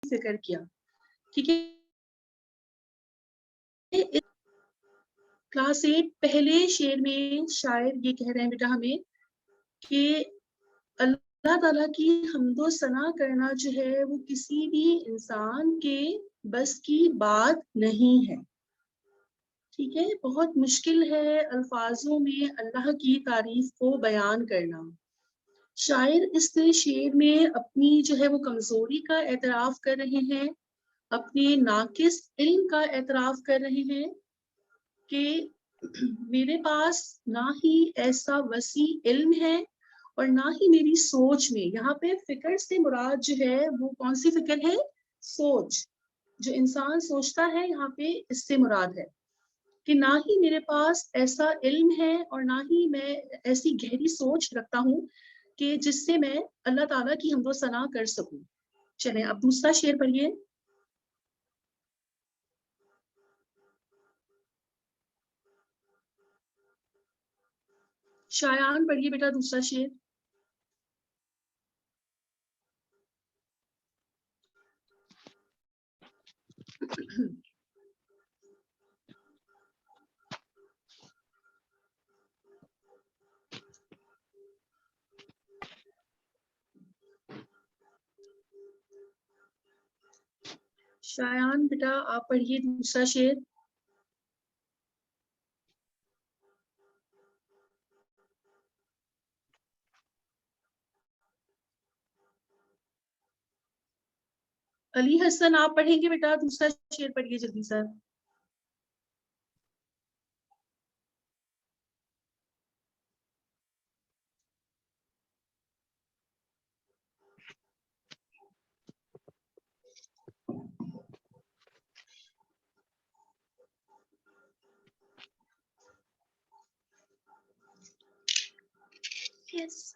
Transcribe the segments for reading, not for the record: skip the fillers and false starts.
ذکر کیا، ٹھیک ہے. کلاس 8 پہلے شعر میں شاعر یہ کہہ رہے ہیں بیٹا ہمیں کہ اللہ تعالیٰ کی حمد و ثنا کرنا جو ہے وہ کسی بھی انسان کے بس کی بات نہیں ہے. ٹھیک ہے، بہت مشکل ہے الفاظوں میں اللہ کی تعریف کو بیان کرنا. شاعر اس شعر میں اپنی جو ہے وہ کمزوری کا اعتراف کر رہے ہیں، اپنے ناقص علم کا اعتراف کر رہے ہیں کہ میرے پاس نہ ہی ایسا وسیع علم ہے اور نہ ہی میری سوچ میں. یہاں پہ فکر سے مراد جو ہے وہ کون سی فکر ہے؟ سوچ. جو انسان سوچتا ہے یہاں پہ اس سے مراد ہے کہ نہ ہی میرے پاس ایسا علم ہے اور نہ ہی میں ایسی گہری سوچ رکھتا ہوں کہ جس سے میں اللہ تعالیٰ کی حمد و ثنا کر سکوں. چلیں اب دوسرا شعر پڑھیے. شایان پڑھیے بیٹا دوسرا شعر. شایان بیٹا آپ پڑھیے دوسرا شعر. علی حسن آپ پڑھیں گے بیٹا دوسرا شعر پڑھیے جلدی سر. Yes.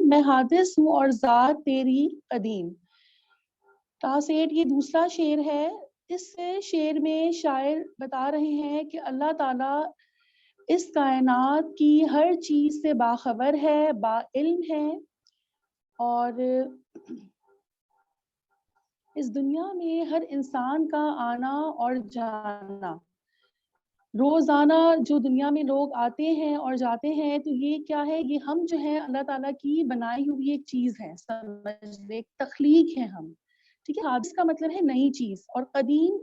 میں حادث ہوں اور ذات تیری قدیم. ٹرانسلیٹ یہ دوسرا شعر ہے. اس شعر میں شاعر بتا رہے ہیں کہ اللہ تعالیٰ اس کائنات کی ہر چیز سے باخبر ہے، با علم ہے، اور اس دنیا میں ہر انسان کا آنا اور جانا، روزانہ جو دنیا میں لوگ آتے ہیں اور جاتے ہیں، تو یہ کیا ہے؟ یہ ہم جو ہے اللہ تعالیٰ کی بنائی ہوئی ایک چیز ہے، سمجھ لے ایک تخلیق ہے ہم. ٹھیک ہے. حادث کا مطلب ہے نئی چیز، اور قدیم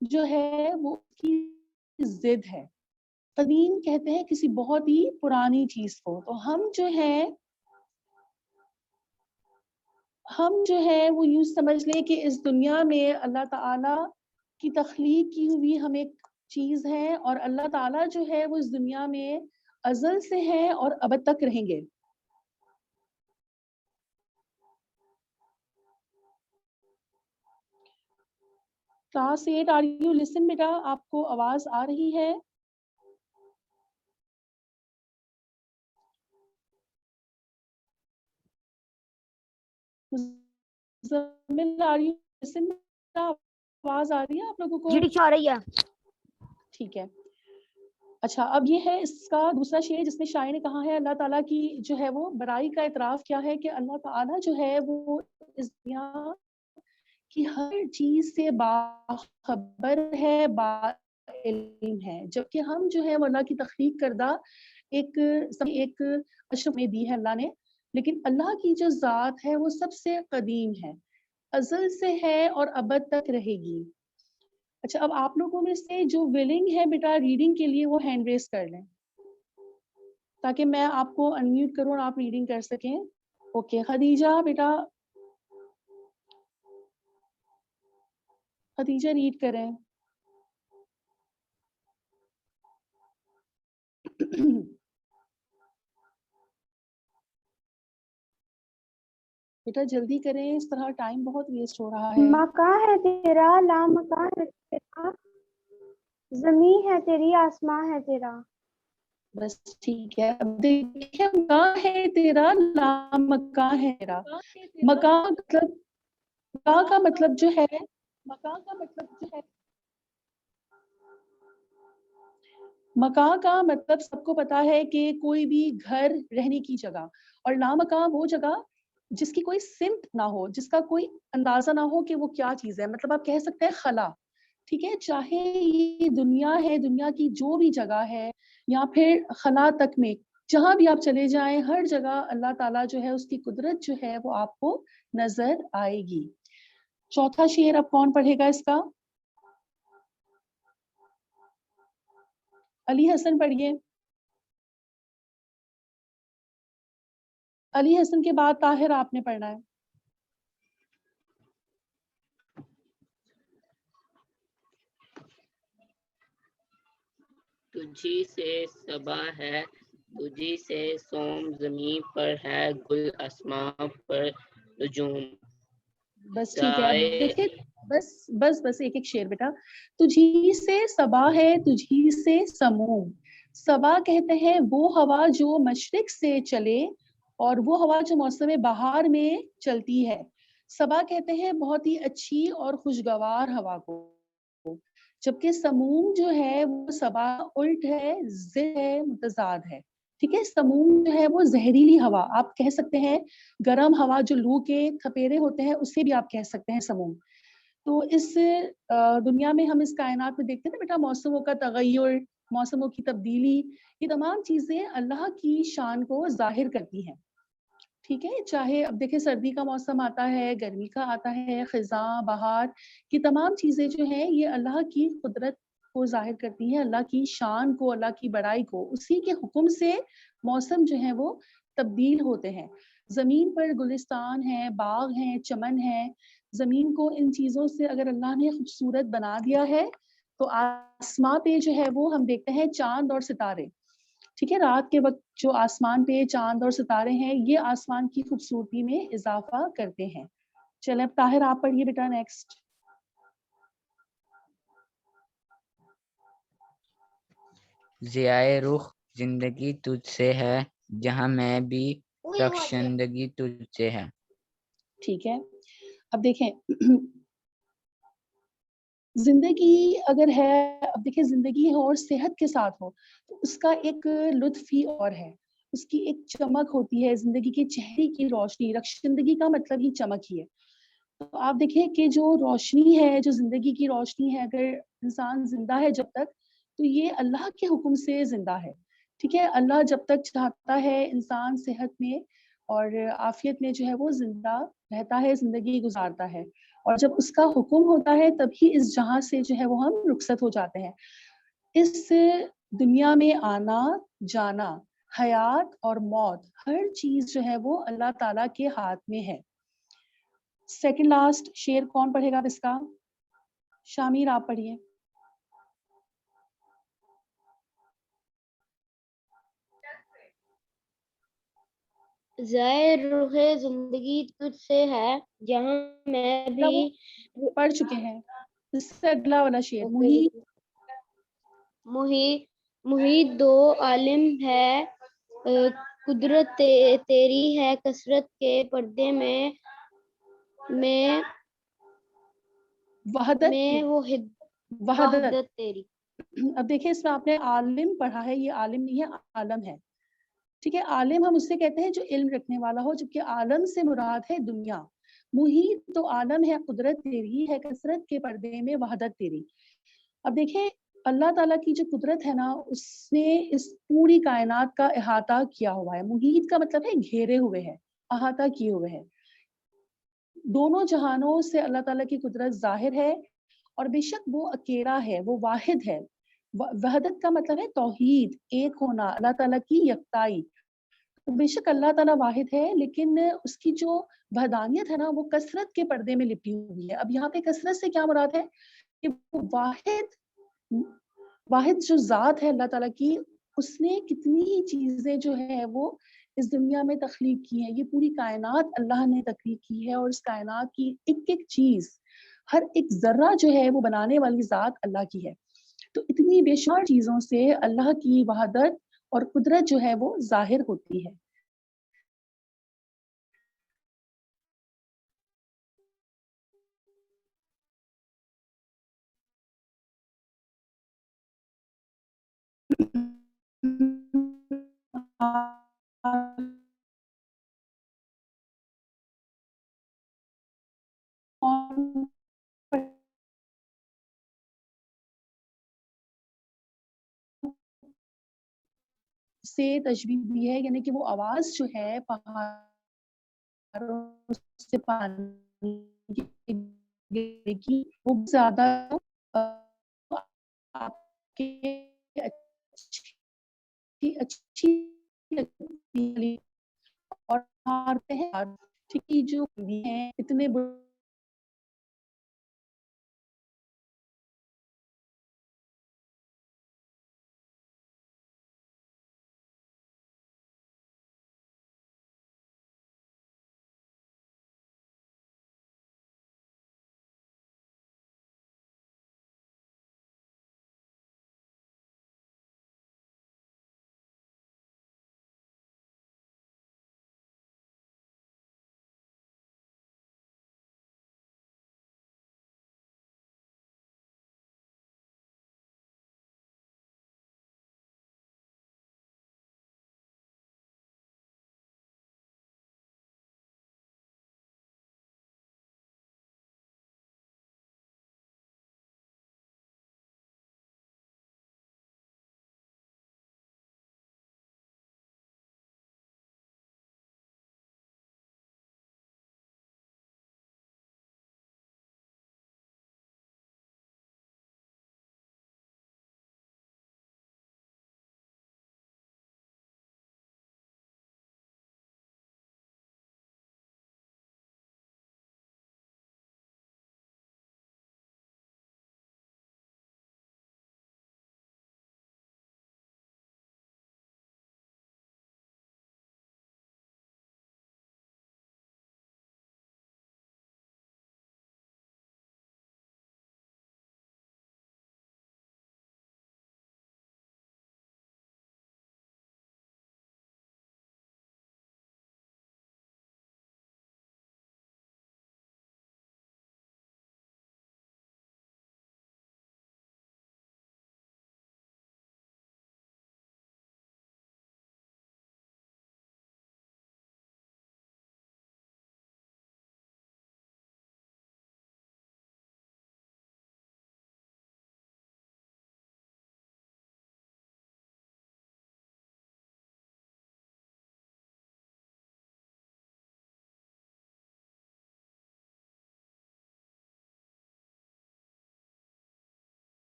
جو ہے وہ اس کی ضد ہے. قدیم کہتے ہیں کسی بہت ہی پرانی چیز کو. تو ہم جو ہے وہ یوں سمجھ لیں کہ اس دنیا میں اللہ تعالیٰ کی تخلیق کی ہوئی ہم ایک چیز ہے، اور اللہ تعالیٰ جو ہے وہ اس دنیا میں ازل سے ہے اور ابد تک رہیں گے. کلاس 8 آر یو لسن بیٹا؟ آپ کو آواز آ رہی ہے؟ Are you listen? آواز آ رہی ہے آپ لوگوں کو؟ جی ٹیچر آ رہی ہے. ٹھیک ہے. اچھا، اب یہ ہے اس کا دوسرا شعر جس میں شاعر نے کہا ہے اللہ تعالیٰ کی جو ہے وہ بڑائی کا اعتراف کیا ہے کہ اللہ تعالیٰ جو ہے وہ اس دنیا کی ہر چیز سے باخبر ہے، با علم ہے، جبکہ ہم جو ہے وہ اللہ کی تخلیق کردہ ایک اشرف میں دی ہے اللہ نے. لیکن اللہ کی جو ذات ہے وہ سب سے قدیم ہے، ازل سے ہے اور ابد تک رہے گی. اچھا، اب آپ لوگوں میں سے جو ولنگ ہے بیٹا ریڈنگ کے لیے وہ ہینڈ ریز کر لیں تاکہ میں آپ کو انمیوٹ کروں اور آپ ریڈنگ کر سکیں. اوکے، خدیجہ بیٹا، خدیجہ ریڈ کریں. بیٹا جلدی کریں، اس طرح ٹائم بہت ویسٹ ہو رہا ہے. مکاں ہے تیرا، لا مکاں ہے تیرا، زمین ہے تیری، آسمان ہے تیرا. بس ٹھیک ہے. اب دیکھیں، مکاں ہے تیرا، لا مکاں ہے تیرا. مکاں کا مطلب جو ہے مکان کا مطلب سب کو پتا ہے کہ کوئی بھی گھر، رہنے کی جگہ، اور لامکان وہ جگہ جس کی کوئی سمت نہ ہو، جس کا کوئی اندازہ نہ ہو کہ وہ کیا چیز ہے. مطلب آپ کہہ سکتے ہیں خلا. ٹھیک ہے، چاہے یہ دنیا ہے، دنیا کی جو بھی جگہ ہے، یا پھر خلا تک میں جہاں بھی آپ چلے جائیں، ہر جگہ اللہ تعالیٰ جو ہے اس کی قدرت جو ہے وہ آپ کو نظر آئے گی. چوتھا شعر اب کون پڑھے گا اس کا؟ علی حسن پڑھیے. علی حسن کے بعد طاہر آپ نے پڑھنا ہے. تجھی سے صبا ہے، تجھی سے سوم، زمین پر ہے گل، آسمان پر نجوم. بس ٹھیک ہے. اب دیکھیں، بس ایک شعر بیٹا. تجھی سے صبا ہے، تجھی سے سموم. صبا کہتے ہیں وہ ہوا جو مشرق سے چلے، اور وہ ہوا جو موسم بہار میں چلتی ہے. صبا کہتے ہیں بہت ہی اچھی اور خوشگوار ہوا کو، جبکہ سموم جو ہے وہ صبا الٹ ہے، ضد ہے، متضاد ہے. ٹھیک ہے. سموم جو ہے وہ زہریلی ہوا، آپ کہہ سکتے ہیں گرم ہوا جو لو کے تھپیرے ہوتے ہیں، اس سے بھی آپ کہہ سکتے ہیں سموم. تو اس دنیا میں ہم اس کائنات میں دیکھتے ہیں نا بیٹا، موسموں کا تغیر، موسموں کی تبدیلی، یہ تمام چیزیں اللہ کی شان کو ظاہر کرتی ہیں. ٹھیک ہے. چاہے اب دیکھیں سردی کا موسم آتا ہے، گرمی کا آتا ہے، خزاں، بہار، یہ تمام چیزیں جو ہیں یہ اللہ کی قدرت کو ظاہر کرتی ہیں، اللہ کی شان کو، اللہ کی بڑائی کو. اسی کے حکم سے موسم جو ہے وہ تبدیل ہوتے ہیں. زمین پر گلستان ہے، باغ ہیں، چمن ہے. زمین کو ان چیزوں سے اگر اللہ نے خوبصورت بنا دیا ہے، تو آسمان پہ جو ہے وہ ہم دیکھتے ہیں چاند اور ستارے. ٹھیک ہے. رات کے وقت جو آسمان پہ چاند اور ستارے ہیں، یہ آسمان کی خوبصورتی میں اضافہ کرتے ہیں. چلیں اب طاہر آپ پڑھیے بیٹا نیکسٹ. ضیائے رخ زندگی تجھ سے ہے، جہاں میں بھی بخشندگی تجھ سے ہے. ٹھیک ہے. اب دیکھیں زندگی اگر ہے، اب دیکھیں زندگی ہو اور صحت کے ساتھ ہو تو اس کا ایک لطف ہی اور ہے، اس کی ایک چمک ہوتی ہے، زندگی کے چہرے کی روشنی. رخشندگی کا مطلب ہی چمک ہی ہے. تو آپ دیکھیں کہ جو روشنی ہے، جو زندگی کی روشنی ہے، اگر انسان زندہ ہے جب تک تو یہ اللہ کے حکم سے زندہ ہے. ٹھیک ہے. اللہ جب تک چاہتا ہے انسان صحت میں اور عافیت میں جو ہے وہ زندہ رہتا ہے، زندگی گزارتا ہے، اور جب اس کا حکم ہوتا ہے تبھی اس جہاں سے جو ہے وہ ہم رخصت ہو جاتے ہیں. اس دنیا میں آنا جانا، حیات اور موت، ہر چیز جو ہے وہ اللہ تعالیٰ کے ہاتھ میں ہے. سیکنڈ لاسٹ شعر کون پڑھے گا اس کا؟ شامیر آپ پڑھیے. ظاہر روح زندگی تجھ سے ہے، جہاں میں بھی پڑھ چکے ہیں. اس سے اگلا والا شعر محیط دو عالم ہے، قدرت تیری ہے کثرت کے پردے میں وحدت تیری. اب دیکھیں اس میں آپ نے عالم پڑھا ہے، یہ عالم نہیں ہے، عالم ہے. ٹھیک ہے. عالم ہم اس سے کہتے ہیں جو علم رکھنے والا ہو، جبکہ عالم سے مراد ہے دنیا. محیط تو عالم ہے، قدرت تیری ہے کثرت کے پردے میں وحدت تیری. اب دیکھیں اللہ تعالیٰ کی جو قدرت ہے نا، اس نے اس پوری کائنات کا احاطہ کیا ہوا ہے. محیط کا مطلب ہے گھیرے ہوئے ہے، احاطہ کیے ہوئے ہے. دونوں جہانوں سے اللہ تعالیٰ کی قدرت ظاہر ہے، اور بے شک وہ اکیلا ہے، وہ واحد ہے. وحدت کا مطلب ہے توحید، ایک ہونا، اللہ تعالیٰ کی یکتائی. بے شک اللہ تعالیٰ واحد ہے، لیکن اس کی جو وحدانیت ہے نا وہ کثرت کے پردے میں لپٹی ہوئی ہے. اب یہاں پہ کثرت سے کیا مراد ہے کہ وہ واحد جو ذات ہے اللہ تعالیٰ کی، اس نے کتنی ہی چیزیں جو ہے وہ اس دنیا میں تخلیق کی ہیں. یہ پوری کائنات اللہ نے تخلیق کی ہے، اور اس کائنات کی ایک ایک چیز، ہر ایک ذرہ جو ہے وہ بنانے والی ذات اللہ کی ہے. تو اتنی بے شمار چیزوں سے اللہ کی وحدت اور قدرت جو ہے وہ ظاہر ہوتی ہے. سے تشبیہ دی ہے، یعنی کہ وہ آواز جو ہے پہاڑوں سے پانی کی، وہ زیادہ آپ کے اچھی لگتی، اور جو ہیں اتنے